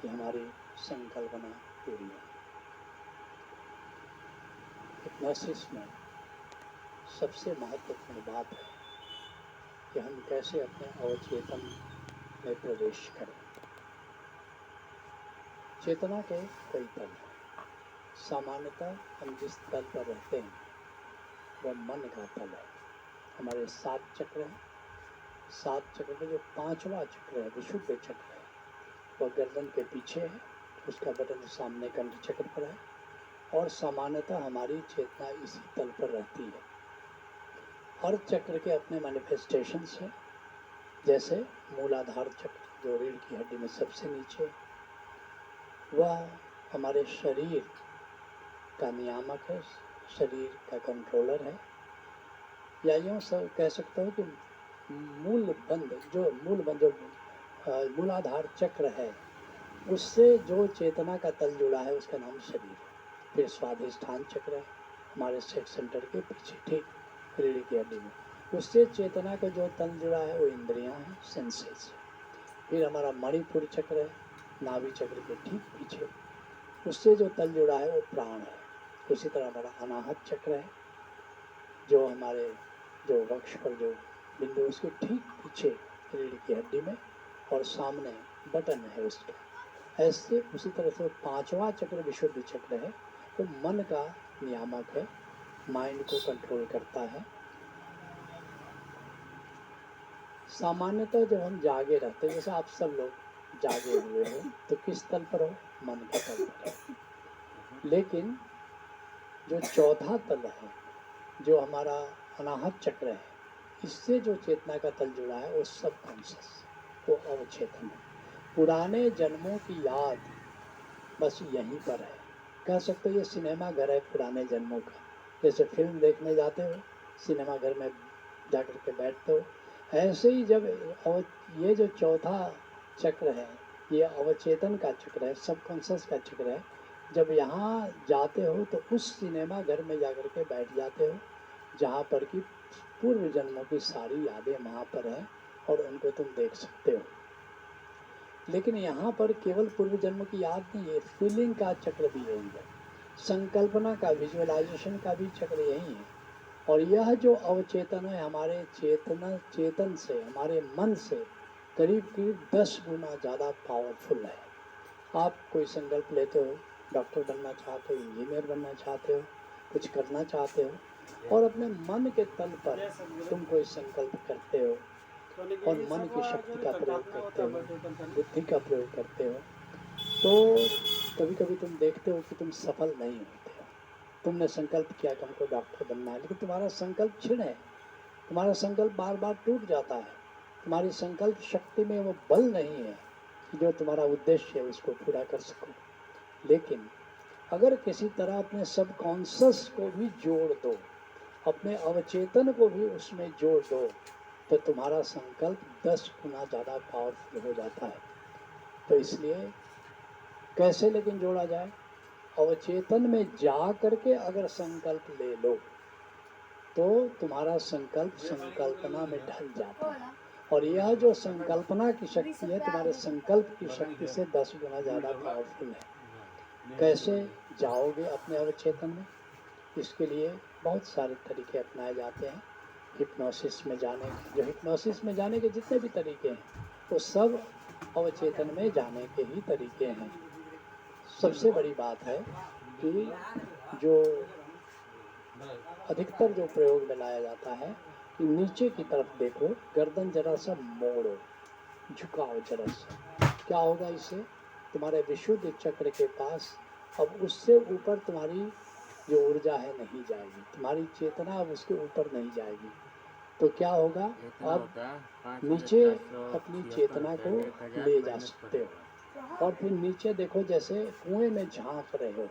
कि हमारी संकल्पना पूरी हो। हिप्नोसिस में सबसे महत्वपूर्ण बात है कि हम कैसे अपने अवचेतन में प्रवेश करें। चेतना के कई तल हैं। सामान्यतः हम जिस तल पर रहते हैं वह मन का तल है। हमारे 7 चक्र हैं। 7 चक्र में जो 5वां चक्र है, विशुद्ध चक्र है, वह गर्दन के पीछे है। उसका बटन सामने कंठ चक्र पर है और सामान्यतः हमारी चेतना इसी तल पर रहती है। हर चक्र के अपने मैनिफेस्टेशंस हैं। जैसे मूलाधार चक्र जो रीढ़ की हड्डी में सबसे नीचे, वह हमारे शरीर का नियामक है, शरीर का कंट्रोलर है। या यूँ सब कह सकते हो कि मूलाधार चक्र है, उससे जो चेतना का तल जुड़ा है उसका नाम शरीर है। फिर स्वाधिष्ठान चक्र है हमारे सेक्स सेंटर के पीछे, ठीक रीढ़ की हड्डी में, उससे चेतना का जो तल जुड़ा है वो इंद्रियां हैं, सेंसेस। फिर हमारा मणिपुर चक्र है नाभि चक्र के ठीक पीछे, उससे जो तल जुड़ा है वो प्राण है। उसी तरह हमारा अनाहत चक्र है जो हमारे जो वक्ष पर जो बिंदु उसके ठीक पीछे रीढ़ की हड्डी में और सामने बटन है उसका। ऐसे उसी तरह से 5वां चक्र विशुद्ध चक्र है, वो मन का नियामक है, माइंड को कंट्रोल करता है। सामान्यतः जब हम जागे रहते हैं, जैसे आप सब लोग जागे हुए हो, तो किस तल पर हो? मन के तल पर हो। लेकिन जो चौथा तल है, जो हमारा अनाहत चक्र है, इससे जो चेतना का तल जुड़ा है वो सब कॉन्शियस, वो अवचेतन है। पुराने जन्मों की याद बस यहीं पर है। कह सकते हो ये सिनेमा घर है पुराने जन्मों का। जैसे फिल्म देखने जाते हो, सिनेमा घर में जाकर के बैठते हो, ऐसे ही जब ये जो चौथा चक्र है, ये अवचेतन का चक्र है, सबकॉन्शियस का चक्र है। जब यहाँ जाते हो तो उस सिनेमा घर में जाकर के बैठ जाते हो जहाँ पर कि पूर्व जन्मों की सारी यादें वहाँ पर हैं और उनको तुम देख सकते हो। लेकिन यहाँ पर केवल पूर्व जन्म की याद नहीं है, फीलिंग का चक्र भी यही है, संकल्पना का, विजुअलाइजेशन का भी चक्र यही है। और यह जो अवचेतन है हमारे चेतन से, हमारे मन से करीब करीब 10 गुना ज़्यादा पावरफुल है। आप कोई संकल्प लेते हो, डॉक्टर बनना चाहते हो, इंजीनियर बनना चाहते हो, कुछ करना चाहते हो, और अपने मन के तल पर तुम कोई संकल्प करते हो और मन की शक्ति का प्रयोग करते हो, बुद्धि का प्रयोग करते हो, तो कभी कभी तुम देखते हो कि तुम सफल नहीं होते हो। तुमने संकल्प किया कि हमको डॉक्टर बनना है, लेकिन तुम्हारा संकल्प क्षीण है, तुम्हारा संकल्प बार बार टूट जाता है, तुम्हारी संकल्प शक्ति में वो बल नहीं है कि जो तुम्हारा उद्देश्य है उसको पूरा कर सको। लेकिन अगर किसी तरह अपने सबकॉन्शियस को भी जोड़ दो, अपने अवचेतन को भी उसमें जोड़ दो, तो तुम्हारा संकल्प 10 गुना ज़्यादा पावरफुल हो जाता है। तो इसलिए कैसे लेकिन जोड़ा जाए? अवचेतन में जा करके अगर संकल्प ले लो तो तुम्हारा संकल्प संकल्पना में ढल जाता है, और यह जो संकल्पना की शक्ति है तुम्हारे संकल्प की शक्ति से 10 गुना ज़्यादा पावरफुल है। कैसे जाओगे अपने अवचेतन में? इसके लिए बहुत सारे तरीके अपनाए जाते हैं हिप्नोसिस में जाने के। जो हिप्नोसिस में जाने के जितने भी तरीके हैं वो सब अवचेतन में जाने के ही तरीके हैं। सबसे बड़ी बात है कि जो अधिकतर जो प्रयोग में लाया जाता है कि नीचे की तरफ देखो, गर्दन जरा सा मोड़ो, झुकाओ जरा सा। क्या होगा इससे? तुम्हारे विशुद्ध चक्र के पास अब उससे ऊपर तुम्हारी जो ऊर्जा है नहीं जाएगी, तुम्हारी चेतना अब उसके ऊपर नहीं जाएगी। तो क्या होगा? अब नीचे अपनी चेतना को ले जा सकते हो और फिर नीचे देखो, जैसे कुएं में झांक रहे हो,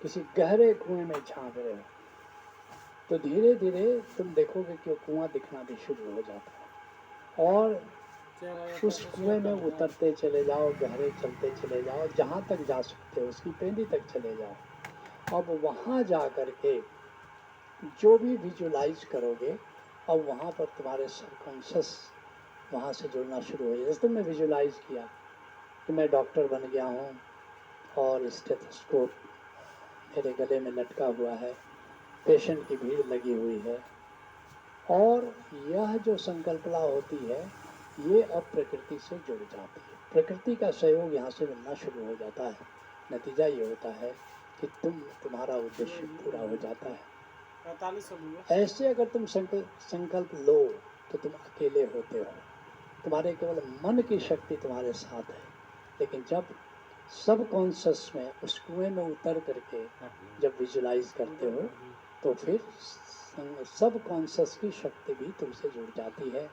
किसी गहरे कुएं में झांक रहे हो, तो धीरे धीरे तुम देखोगे कि कुआं दिखना भी शुरू हो जाता है और उस कुएं में उतरते चले जाओ, गहरे चलते चले जाओ, जहाँ तक जा सकते हो उसकी पेंदी तक चले जाओ। अब वहाँ जा कर के जो भी विजुलाइज करोगे, अब वहाँ पर तुम्हारे सबकॉन्शियस वहाँ से जुड़ना शुरू हो जाए। जैसे तुमने विजुलाइज किया कि मैं डॉक्टर बन गया हूँ और स्टेथोस्कोप मेरे गले में लटका हुआ है, पेशेंट की भीड़ लगी हुई है, और यह जो संकल्पना होती है ये अब प्रकृति से जुड़ जाती है। प्रकृति का सहयोग यहाँ से मिलना शुरू हो जाता है। नतीजा ये होता है कि तुम्हारा उद्देश्य पूरा हो जाता है। ऐसे अगर तुम संकल्प लो तो तुम अकेले होते हो, तुम्हारे केवल मन की शक्ति तुम्हारे साथ है। लेकिन जब सब कॉन्शस में उस कुएं में उतर करके जब विजुलाइज करते हो तो फिर सब कॉन्शस की शक्ति भी तुमसे जुड़ जाती है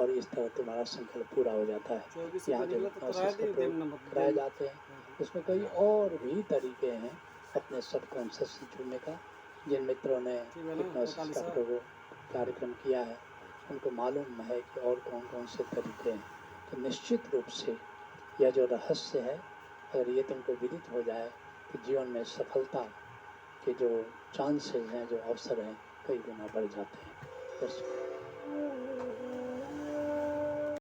और इस तरह तुम्हारा संकल्प पूरा हो जाता है। यहाँ जो हिप्नोसिस के प्रयोग कराए जाते हैं उसमें कई और भी तरीके हैं अपने सब कॉन्शस से जुड़ने का। जिन मित्रों ने हिप्नोसिस का कार्यक्रम किया है उनको मालूम है कि और कौन कौन से तरीके हैं। तो निश्चित रूप से यह जो रहस्य है अगर ये तुमको विदित हो जाए तो जीवन में सफलता के जो चांसेस हैं, जो अवसर हैं, कई गुना बढ़ जाते हैं।